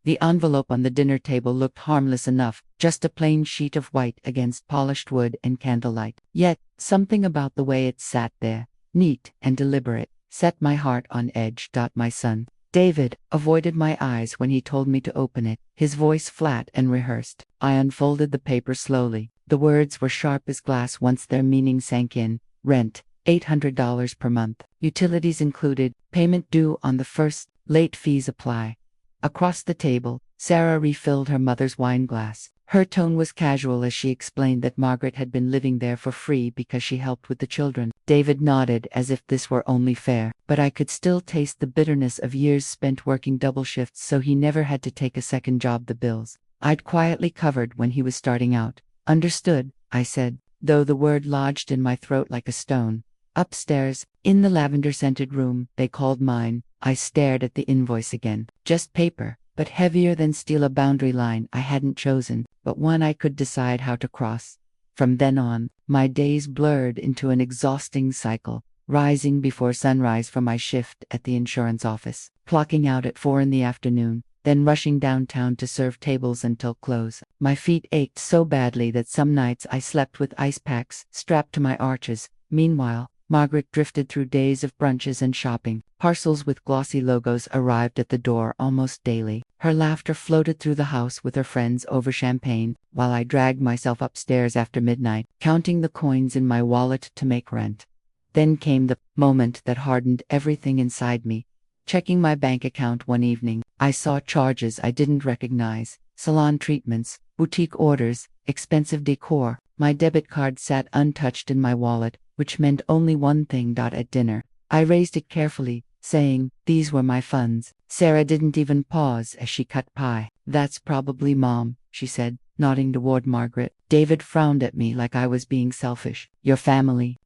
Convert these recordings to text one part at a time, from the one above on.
The envelope on the dinner table looked harmless enough, just a plain sheet of white against polished wood and candlelight. Yet, something about the way it sat there, neat and deliberate, set my heart on edge. My son, David, avoided my eyes when he told me to open it, his voice flat and rehearsed. I unfolded the paper slowly. The words were sharp as glass once their meaning sank in. Rent, $800 per month. Utilities included, payment due on the 1st, late fees apply. Across the table, Sarah refilled her mother's wine glass. Her tone was casual as she explained that Margaret had been living there for free because she helped with the children. David nodded as if this were only fair, but I could still taste the bitterness of years spent working double shifts so he never had to take a second job. The bills I'd quietly covered when he was starting out. Understood, I said, though the word lodged in my throat like a stone. Upstairs, in the lavender-scented room they called mine, I stared at the invoice again. Just paper, but heavier than steel, a boundary line I hadn't chosen, but one I could decide how to cross. From then on, my days blurred into an exhausting cycle, rising before sunrise for my shift at the insurance office, clocking out at 4 in the afternoon, then rushing downtown to serve tables until close. My feet ached so badly that some nights I slept with ice packs strapped to my arches. Meanwhile, Margaret drifted through days of brunches and shopping. Parcels with glossy logos arrived at the door almost daily. Her laughter floated through the house with her friends over champagne, while I dragged myself upstairs after midnight, counting the coins in my wallet to make rent. Then came the moment that hardened everything inside me. Checking my bank account one evening, I saw charges I didn't recognize: salon treatments, boutique orders, expensive decor. My debit card sat untouched in my wallet, which meant only one thing. At dinner, I raised it carefully, saying, "These were my funds." Sarah didn't even pause as she cut pie. "That's probably Mom," she said, nodding toward Margaret. David frowned at me like I was being selfish. "Your family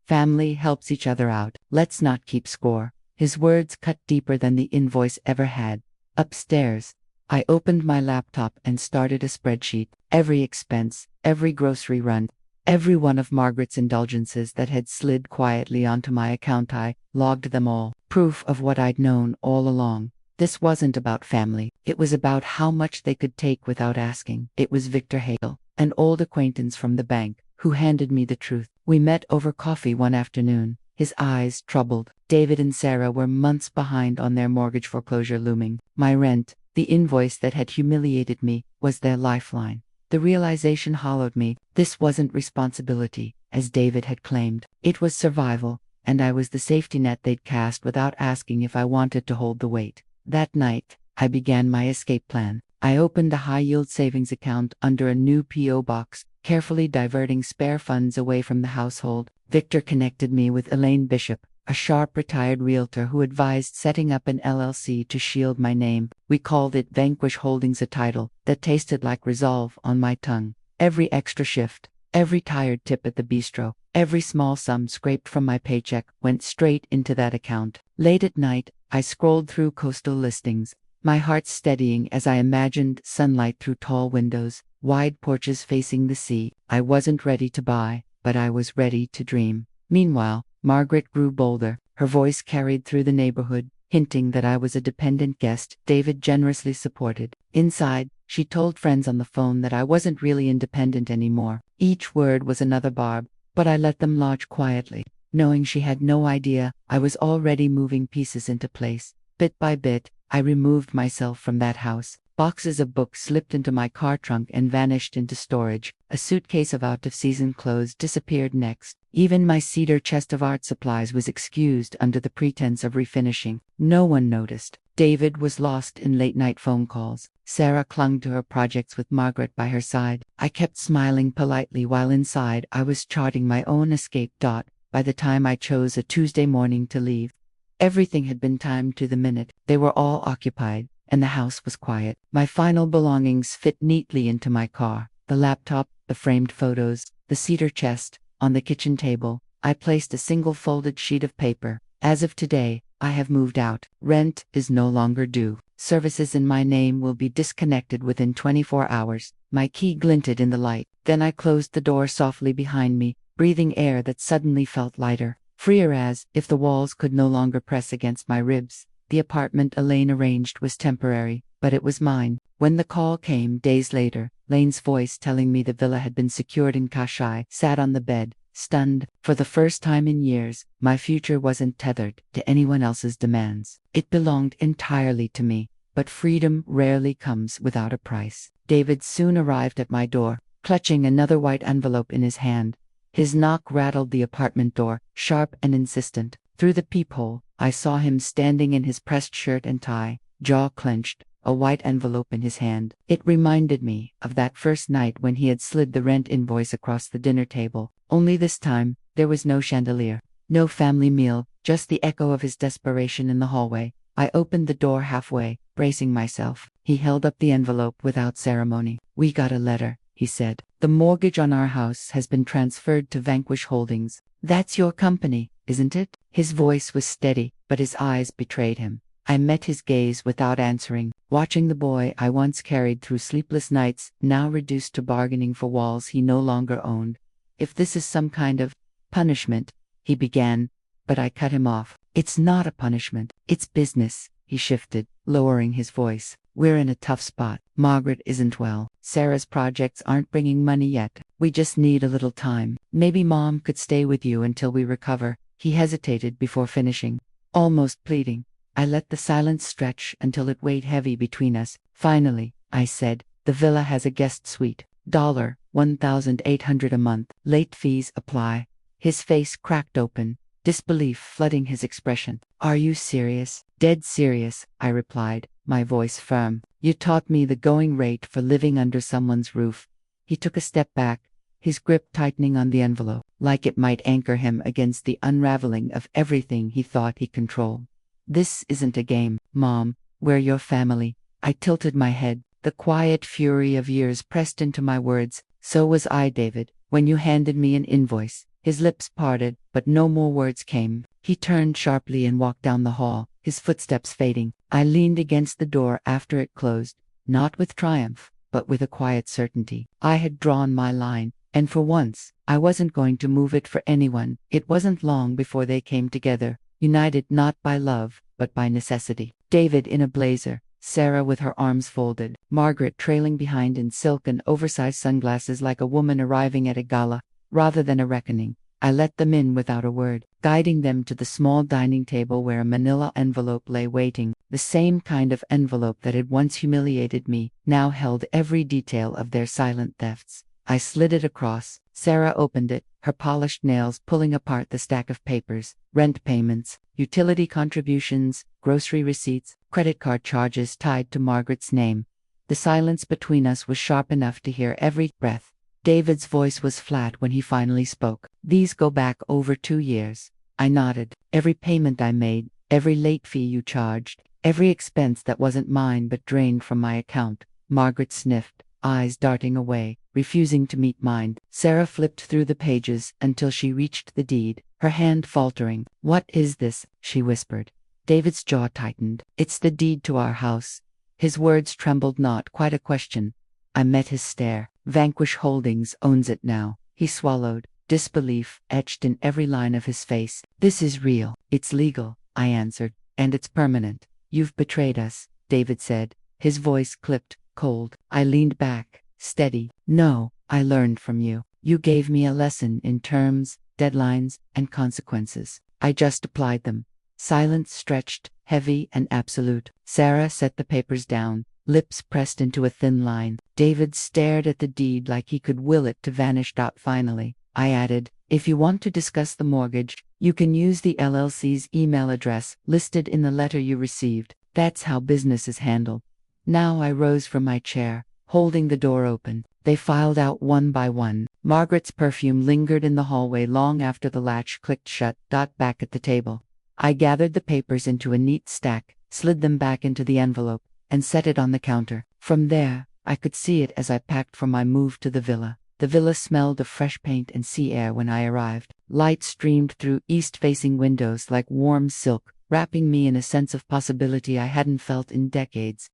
helps each other out. Let's not keep score." His words cut deeper than the invoice ever had. Upstairs, I opened my laptop and started a spreadsheet. Every expense, every grocery run, every one of Margaret's indulgences that had slid quietly onto my account. I logged them all. Proof of what I'd known all along. This wasn't about family. It was about how much they could take without asking. It was Victor Hagel, an old acquaintance from the bank, who handed me the truth. We met over coffee one afternoon, his eyes troubled. David and Sarah were months behind on their mortgage foreclosure looming. My rent, the invoice that had humiliated me, was their lifeline. The realization hollowed me. This wasn't responsibility, as David had claimed. It was survival, and I was the safety net they'd cast without asking if I wanted to hold the weight. That night, I began my escape plan. I opened a high-yield savings account under a new P.O. box, carefully diverting spare funds away from the household. Victor connected me with Elaine Bishop, a sharp retired realtor who advised setting up an LLC to shield my name. We called it Vanquish Holdings, a title that tasted like resolve on my tongue. Every extra shift, every tired tip at the bistro, every small sum scraped from my paycheck went straight into that account. Late at night, I scrolled through coastal listings, my heart steadying as I imagined sunlight through tall windows, wide porches facing the sea. I wasn't ready to buy, but I was ready to dream. Meanwhile, Margaret grew bolder. Her voice carried through the neighborhood, hinting that I was a dependent guest David generously supported. Inside, she told friends on the phone that I wasn't really independent anymore. Each word was another barb, but I let them lodge quietly, knowing she had no idea I was already moving pieces into place. Bit by bit, I removed myself from that house. Boxes of books slipped into my car trunk and vanished into storage. A suitcase of out-of-season clothes disappeared next. Even my cedar chest of art supplies was excused under the pretense of refinishing. No one noticed. David was lost in late-night phone calls. Sarah clung to her projects with Margaret by her side. I kept smiling politely while inside I was charting my own escape. By the time I chose a Tuesday morning to leave, everything had been timed to the minute. They were all occupied, and the house was quiet. My final belongings fit neatly into my car. The laptop, the framed photos, the cedar chest. On the kitchen table, I placed a single folded sheet of paper. As of today, I have moved out. Rent is no longer due. Services in my name will be disconnected within 24 hours. My key glinted in the light. Then I closed the door softly behind me, breathing air that suddenly felt lighter, freer, as if the walls could no longer press against my ribs. The apartment Elaine arranged was temporary, but it was mine. When the call came days later, Lane's voice telling me the villa had been secured in Kashai, sat on the bed, stunned. For the first time in years, my future wasn't tethered to anyone else's demands. It belonged entirely to me. But freedom rarely comes without a price. David soon arrived at my door, clutching another white envelope in his hand. His knock rattled the apartment door, sharp and insistent. Through the peephole, I saw him standing in his pressed shirt and tie, jaw clenched, a white envelope in his hand. It reminded me of that first night when he had slid the rent invoice across the dinner table. Only this time, there was no chandelier, no family meal, just the echo of his desperation in the hallway. I opened the door halfway, bracing myself. He held up the envelope without ceremony. "We got a letter," he said. "The mortgage on our house has been transferred to Vanquish Holdings. That's your company, isn't it?" His voice was steady, but his eyes betrayed him. I met his gaze without answering, watching the boy I once carried through sleepless nights, now reduced to bargaining for walls he no longer owned. "If this is some kind of punishment," he began, but I cut him off. "It's not a punishment, it's business," he shifted, lowering his voice. "We're in a tough spot. Margaret isn't well. Sarah's projects aren't bringing money yet. We just need a little time. Maybe Mom could stay with you until we recover." He hesitated before finishing, almost pleading. I let the silence stretch until it weighed heavy between us. "Finally," I said, "the villa has a guest suite. $1,800 a month. Late fees apply." His face cracked open, disbelief flooding his expression. "Are you serious?" "Dead serious," I replied, my voice firm. "You taught me the going rate for living under someone's roof." He took a step back, his grip tightening on the envelope, like it might anchor him against the unraveling of everything he thought he controlled. "This isn't a game, Mom. We're your family." I tilted my head, the quiet fury of years pressed into my words. "So was I, David, when you handed me an invoice." His lips parted, but no more words came. He turned sharply and walked down the hall, his footsteps fading. I leaned against the door after it closed, not with triumph, but with a quiet certainty. I had drawn my line, and for once, I wasn't going to move it for anyone. It wasn't long before they came together, united not by love, but by necessity. David in a blazer, Sarah with her arms folded, Margaret trailing behind in silk and oversized sunglasses like a woman arriving at a gala, rather than a reckoning. I let them in without a word, guiding them to the small dining table where a manila envelope lay waiting. The same kind of envelope that had once humiliated me, now held every detail of their silent thefts. I slid it across. Sarah opened it, her polished nails pulling apart the stack of papers. Rent payments, utility contributions, grocery receipts, credit card charges tied to Margaret's name. The silence between us was sharp enough to hear every breath. David's voice was flat when he finally spoke. "These go back over 2 years." I nodded. "Every payment I made, every late fee you charged, every expense that wasn't mine but drained from my account." Margaret sniffed, eyes darting away, refusing to meet mine. Sarah flipped through the pages until she reached the deed, her hand faltering. "What is this?" she whispered. David's jaw tightened. "It's the deed to our house." His words trembled, not quite a question. I met his stare. "Vanquish Holdings owns it now." He swallowed, disbelief etched in every line of his face. "This is real. It's legal," I answered, "and it's permanent." "You've betrayed us," David said, his voice clipped, cold. I leaned back, steady. "No, I learned from you. You gave me a lesson in terms, deadlines, and consequences. I just applied them." Silence stretched, heavy and absolute. Sarah set the papers down, lips pressed into a thin line. David stared at the deed like he could will it to vanish. Finally, I added, "If you want to discuss the mortgage, you can use the LLC's email address listed in the letter you received. That's how business is handled." Now I rose from my chair, holding the door open. They filed out one by one. Margaret's perfume lingered in the hallway long after the latch clicked shut. Back at the table, I gathered the papers into a neat stack, slid them back into the envelope, and set it on the counter. From there, I could see it as I packed for my move to the villa. The villa smelled of fresh paint and sea air when I arrived. Light streamed through east-facing windows like warm silk, wrapping me in a sense of possibility I hadn't felt in decades.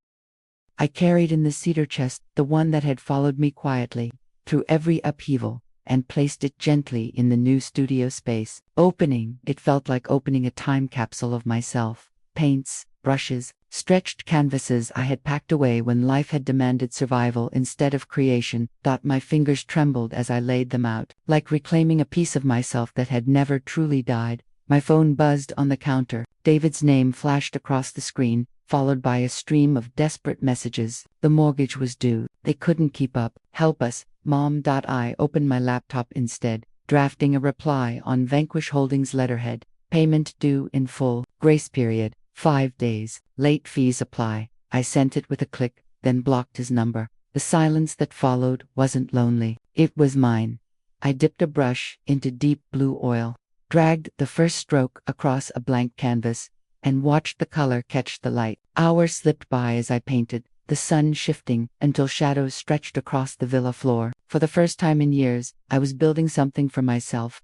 I carried in the cedar chest, the one that had followed me quietly through every upheaval, and placed it gently in the new studio space. Opening, it felt like opening a time capsule of myself. Paints, brushes, stretched canvases I had packed away when life had demanded survival instead of creation. My fingers trembled as I laid them out, like reclaiming a piece of myself that had never truly died. My phone buzzed on the counter. David's name flashed across the screen, followed by a stream of desperate messages. The mortgage was due. They couldn't keep up. Help us, Mom. I opened my laptop instead, drafting a reply on Vanquish Holdings letterhead. Payment due in full. Grace period, 5 days. Late fees apply. I sent it with a click, then blocked his number. The silence that followed wasn't lonely. It was mine. I dipped a brush into deep blue oil, dragged the first stroke across a blank canvas, and watched the color catch the light. Hours slipped by as I painted, the sun shifting until shadows stretched across the villa floor. For the first time in years, I was building something for myself,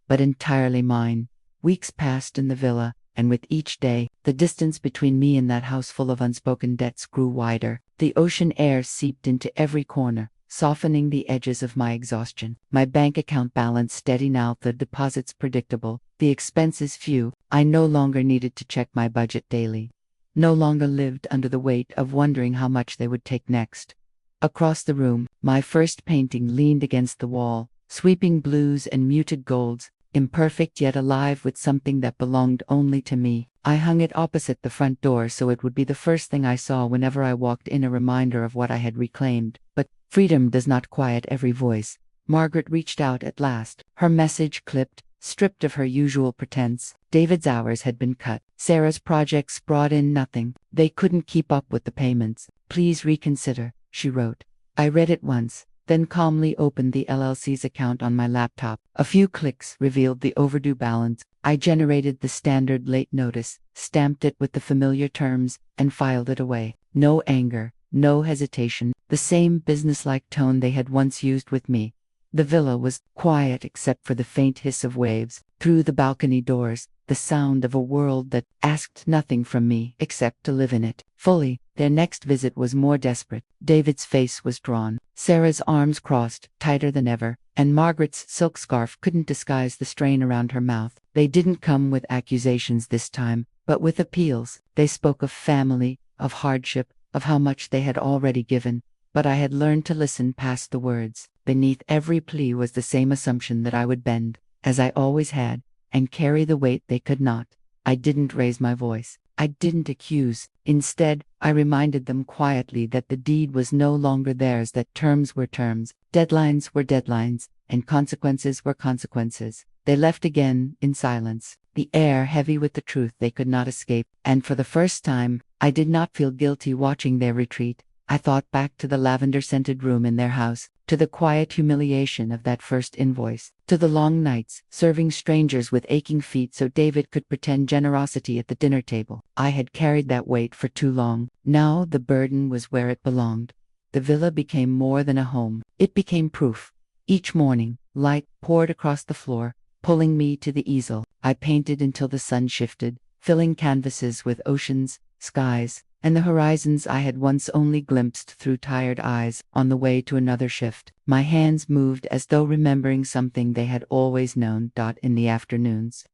but entirely mine. Weeks passed in the villa, and with each day, the distance between me and that house full of unspoken debts grew wider. The ocean air seeped into every corner, softening the edges of my exhaustion. My bank account balance steady now, the deposits predictable, the expenses few. I no longer needed to check my budget daily. No longer lived under the weight of wondering how much they would take next. Across the room, my first painting leaned against the wall, sweeping blues and muted golds, imperfect yet alive with something that belonged only to me. I hung it opposite the front door so it would be the first thing I saw whenever I walked in, a reminder of what I had reclaimed. But freedom does not quiet every voice. Margaret reached out at last, her message clipped, stripped of her usual pretense. David's hours had been cut. Sarah's projects brought in nothing. They couldn't keep up with the payments. Please reconsider, she wrote. I read it once, then calmly opened the LLC's account on my laptop. A few clicks revealed the overdue balance. I generated the standard late notice, stamped it with the familiar terms, and filed it away. No anger, no hesitation, the same businesslike tone they had once used with me. The villa was quiet except for the faint hiss of waves through the balcony doors, the sound of a world that asked nothing from me except to live in it fully. Their next visit was more desperate. David's face was drawn, Sarah's arms crossed, tighter than ever, and Margaret's silk scarf couldn't disguise the strain around her mouth. They didn't come with accusations this time, but with appeals. They spoke of family, of hardship, of how much they had already given. But I had learned to listen past the words. Beneath every plea was the same assumption that I would bend, as I always had, and carry the weight they could not. I didn't raise my voice. I didn't accuse. Instead, I reminded them quietly that the deed was no longer theirs, that terms were terms, deadlines were deadlines, and consequences were consequences. They left again, in silence, the air heavy with the truth they could not escape, and for the first time, I did not feel guilty watching their retreat. I thought back to the lavender-scented room in their house, to the quiet humiliation of that first invoice, to the long nights, serving strangers with aching feet so David could pretend generosity at the dinner table. I had carried that weight for too long. Now the burden was where it belonged. The villa became more than a home. It became proof. Each morning, light poured across the floor, pulling me to the easel. I painted until the sun shifted, filling canvases with oceans, skies, and the horizons I had once only glimpsed through tired eyes. On the way to another shift, my hands moved as though remembering something they had always known. In the afternoons,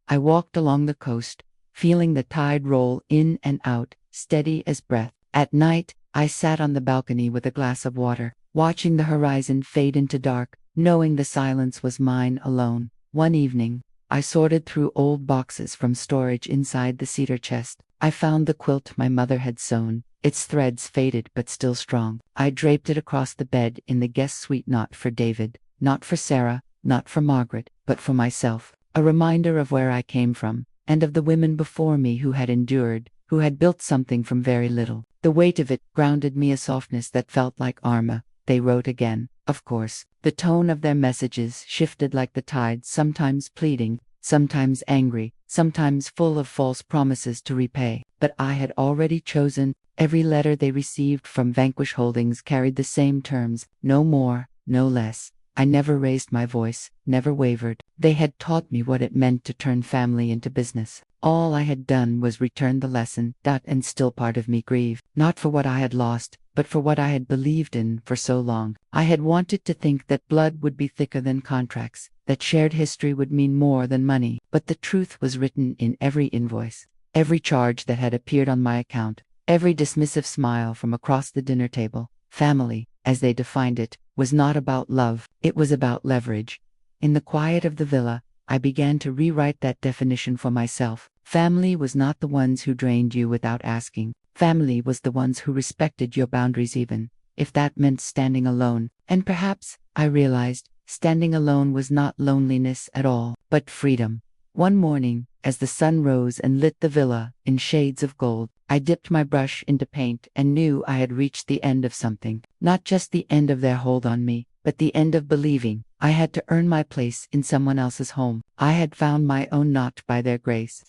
I walked along the coast, feeling the tide roll in and out, steady as breath. At night, I sat on the balcony with a glass of water, watching the horizon fade into dark, knowing the silence was mine alone. One evening, I sorted through old boxes from storage inside the cedar chest. I found the quilt my mother had sewn, its threads faded but still strong. I draped it across the bed in the guest suite, not for David, not for Sarah, not for Margaret, but for myself. A reminder of where I came from, and of the women before me who had endured, who had built something from very little. The weight of it grounded me, a softness that felt like armor. They wrote again, of course. The tone of their messages shifted like the tide, sometimes pleading, sometimes angry, sometimes full of false promises to repay. But I had already chosen. Every letter they received from Vanquish Holdings carried the same terms, no more, no less. I never raised my voice, never wavered. They had taught me what it meant to turn family into business. All I had done was return the lesson. And still part of me grieved, not for what I had lost, but for what I had believed in for so long. I had wanted to think that blood would be thicker than contracts, that shared history would mean more than money. But the truth was written in every invoice. every charge that had appeared on my account, every dismissive smile from across the dinner table. Family, as they defined it, was not about love, it was about leverage. In the quiet of the villa, I began to rewrite that definition for myself. Family was not the ones who drained you without asking. Family was the ones who respected your boundaries even if that meant standing alone. And perhaps, I realized, standing alone was not loneliness at all, but freedom. One morning, as the sun rose and lit the villa in shades of gold, I dipped my brush into paint and knew I had reached the end of something. Not just the end of their hold on me, but the end of believing I had to earn my place in someone else's home. I had found my own not by their grace,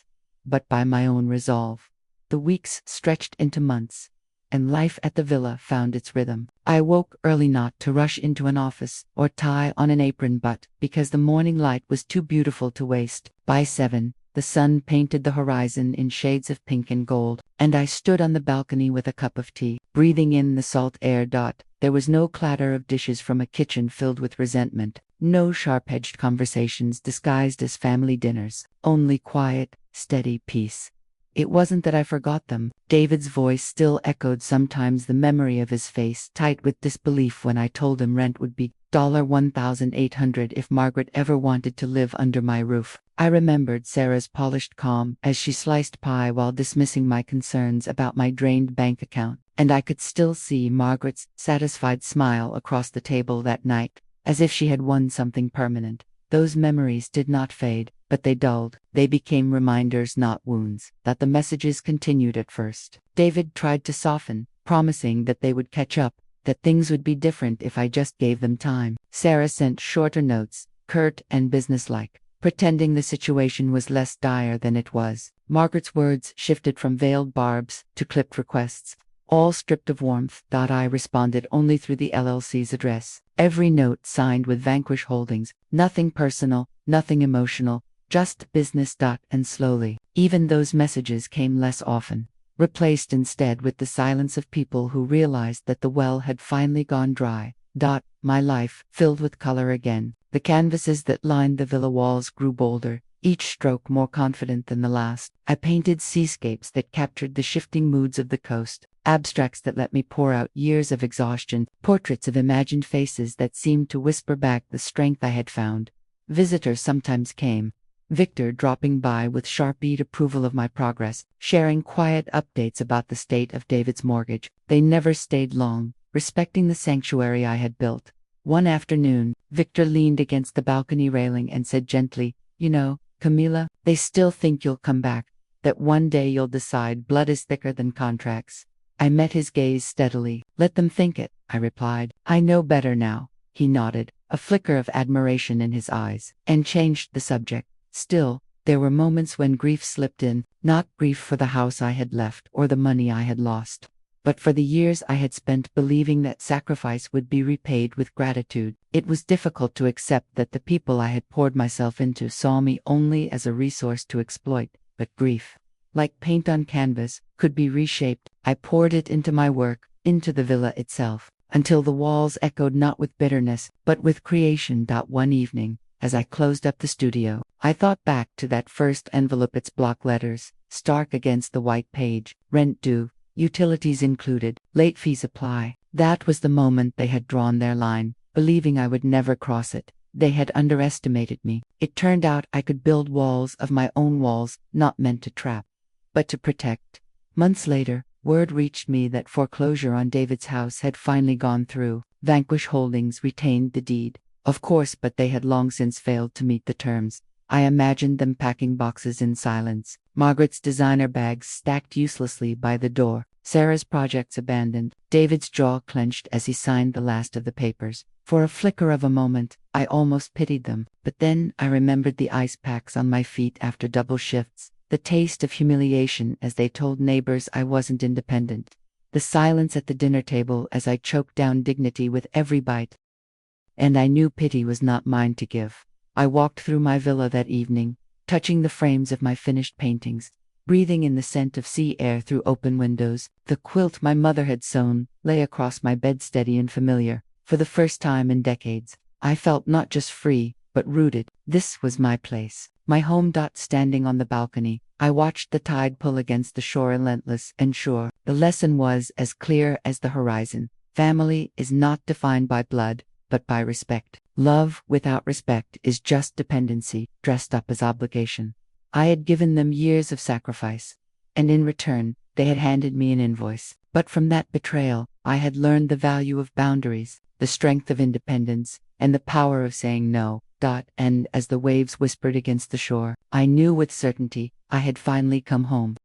but by my own resolve. The weeks stretched into months, and life at the villa found its rhythm. I woke early not to rush into an office or tie on an apron but because the morning light was too beautiful to waste. By 7, the sun painted the horizon in shades of pink and gold, and I stood on the balcony with a cup of tea, breathing in the salt air. There was no clatter of dishes from a kitchen filled with resentment, no sharp-edged conversations disguised as family dinners, only quiet, steady peace. It wasn't that I forgot them. David's voice still echoed sometimes, the memory of his face tight with disbelief when I told him rent would be $1,800 if Margaret ever wanted to live under my roof. I remembered Sarah's polished calm as she sliced pie while dismissing my concerns about my drained bank account, and I could still see Margaret's satisfied smile across the table that night, as if she had won something permanent. Those memories did not fade, but they dulled. They became reminders, not wounds. That the messages continued at first. David tried to soften, promising that they would catch up, that things would be different if I just gave them time. Sarah sent shorter notes, curt and businesslike, pretending the situation was less dire than it was. Margaret's words shifted from veiled barbs to clipped requests, all stripped of warmth. I responded only through the LLC's address. Every note signed with Vanquish Holdings, nothing personal, nothing emotional, just business. And slowly, even those messages came less often, replaced instead with the silence of people who realized that the well had finally gone dry. My life filled with color again. The canvases that lined the villa walls grew bolder, each stroke more confident than the last. I painted seascapes that captured the shifting moods of the coast, abstracts that let me pour out years of exhaustion, portraits of imagined faces that seemed to whisper back the strength I had found. Visitors sometimes came, Victor dropping by with sharp-eyed approval of my progress, sharing quiet updates about the state of David's mortgage. They never stayed long, respecting the sanctuary I had built. One afternoon, Victor leaned against the balcony railing and said gently, "You know, Camila, they still think you'll come back, that one day you'll decide blood is thicker than contracts." I met his gaze steadily. "Let them think it," I replied. "I know better now." He nodded, a flicker of admiration in his eyes, and changed the subject. Still, there were moments when grief slipped in, not grief for the house I had left or the money I had lost, but for the years I had spent believing that sacrifice would be repaid with gratitude. It was difficult to accept that the people I had poured myself into saw me only as a resource to exploit, but grief, like paint on canvas, could be reshaped. I poured it into my work, into the villa itself, until the walls echoed not with bitterness, but with creation. One evening, as I closed up the studio, I thought back to that first envelope, its block letters, stark against the white page, rent due, utilities included, late fees apply. That was the moment they had drawn their line, believing I would never cross it. They had underestimated me. It turned out I could build walls of my own walls, not meant to trap, but to protect. Months later, word reached me that foreclosure on David's house had finally gone through. Vanquish Holdings retained the deed, of course, but they had long since failed to meet the terms. I imagined them packing boxes in silence, Margaret's designer bags stacked uselessly by the door, Sarah's projects abandoned. David's jaw clenched as he signed the last of the papers. For a flicker of a moment, I almost pitied them, but then I remembered the ice packs on my feet after double shifts, the taste of humiliation as they told neighbors I wasn't independent, the silence at the dinner table as I choked down dignity with every bite. And I knew pity was not mine to give. I walked through my villa that evening, touching the frames of my finished paintings, breathing in the scent of sea air through open windows. The quilt my mother had sewn lay across my bed, steady and familiar. For the first time in decades, I felt not just free, but rooted. This was my place, my home. Standing on the balcony, I watched the tide pull against the shore, relentless and sure. The lesson was as clear as the horizon. Family is not defined by blood, but by respect. Love without respect is just dependency, dressed up as obligation. I had given them years of sacrifice, and in return, they had handed me an invoice. But from that betrayal, I had learned the value of boundaries, the strength of independence, and the power of saying no. And as the waves whispered against the shore, I knew with certainty I had finally come home.